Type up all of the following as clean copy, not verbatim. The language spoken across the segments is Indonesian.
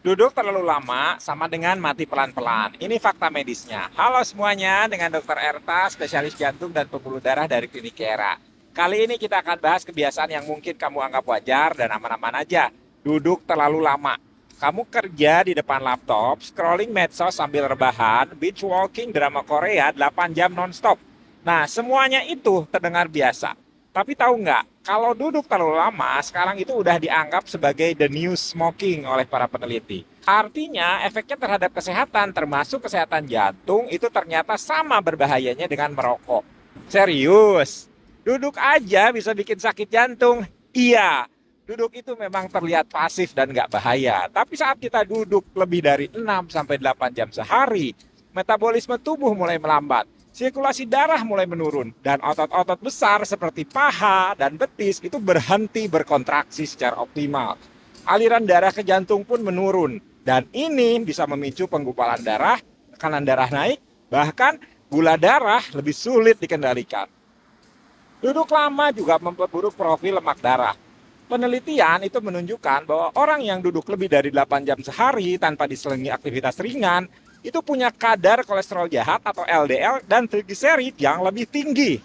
Duduk terlalu lama sama dengan mati pelan-pelan. Ini fakta medisnya. Halo semuanya, dengan Dr. Erta, spesialis jantung dan pembuluh darah dari Klinik Kera. Kali ini kita akan bahas kebiasaan yang mungkin kamu anggap wajar dan aman-aman aja. Duduk terlalu lama. Kamu kerja di depan laptop, scrolling medsos sambil rebahan, binge walking drama Korea 8 jam nonstop. Nah, semuanya itu terdengar biasa. Tapi tahu nggak, kalau duduk terlalu lama, sekarang itu udah dianggap sebagai the new smoking oleh para peneliti. Artinya, efeknya terhadap kesehatan, termasuk kesehatan jantung, itu ternyata sama berbahayanya dengan merokok. Serius, duduk aja bisa bikin sakit jantung. Iya, duduk itu memang terlihat pasif dan nggak bahaya. Tapi saat kita duduk lebih dari 6 sampai 8 jam sehari, metabolisme tubuh mulai melambat, sirkulasi darah mulai menurun, dan otot-otot besar seperti paha dan betis itu berhenti berkontraksi secara optimal. Aliran darah ke jantung pun menurun, dan ini bisa memicu penggumpalan darah, tekanan darah naik, bahkan gula darah lebih sulit dikendalikan. Duduk lama juga memperburuk profil lemak darah. Penelitian itu menunjukkan bahwa orang yang duduk lebih dari 8 jam sehari tanpa diselingi aktivitas ringan itu punya kadar kolesterol jahat atau LDL dan trigliserid yang lebih tinggi.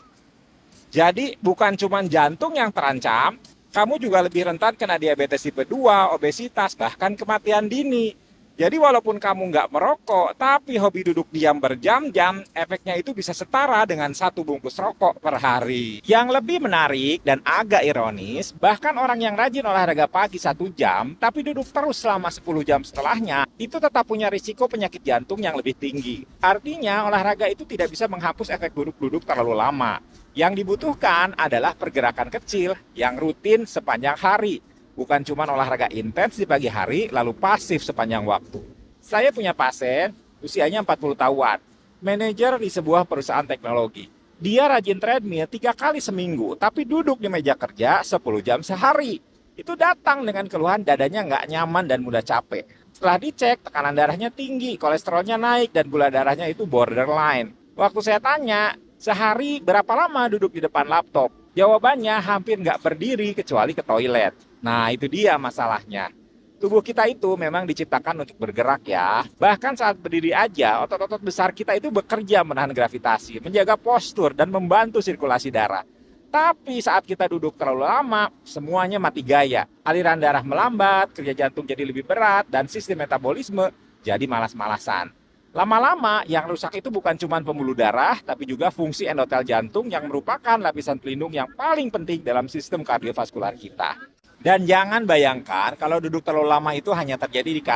Jadi bukan cuma jantung yang terancam, kamu juga lebih rentan kena diabetes tipe 2, obesitas, bahkan kematian dini. Jadi walaupun kamu nggak merokok, tapi hobi duduk diam berjam-jam, efeknya itu bisa setara dengan 1 bungkus rokok per hari. Yang lebih menarik dan agak ironis, bahkan orang yang rajin olahraga pagi 1 jam, tapi duduk terus selama 10 jam setelahnya, itu tetap punya risiko penyakit jantung yang lebih tinggi. Artinya olahraga itu tidak bisa menghapus efek buruk duduk terlalu lama. Yang dibutuhkan adalah pergerakan kecil yang rutin sepanjang hari. Bukan cuma olahraga intens di pagi hari, lalu pasif sepanjang waktu. Saya punya pasien, usianya 40 tahun, manajer di sebuah perusahaan teknologi. Dia rajin treadmill 3 kali seminggu, tapi duduk di meja kerja 10 jam sehari. Itu datang dengan keluhan dadanya nggak nyaman dan mudah capek. Setelah dicek, tekanan darahnya tinggi, kolesterolnya naik, dan gula darahnya itu borderline. Waktu saya tanya, sehari berapa lama duduk di depan laptop? Jawabannya hampir nggak berdiri kecuali ke toilet. Nah, itu dia masalahnya. Tubuh kita itu memang diciptakan untuk bergerak ya. Bahkan saat berdiri aja, otot-otot besar kita itu bekerja menahan gravitasi, menjaga postur, dan membantu sirkulasi darah. Tapi saat kita duduk terlalu lama, semuanya mati gaya. Aliran darah melambat, kerja jantung jadi lebih berat, dan sistem metabolisme jadi malas-malasan. Lama-lama, yang rusak itu bukan cuma pembuluh darah, tapi juga fungsi endotel jantung yang merupakan lapisan pelindung yang paling penting dalam sistem kardiovaskular kita. Dan jangan bayangkan kalau duduk terlalu lama itu hanya terjadi di kantor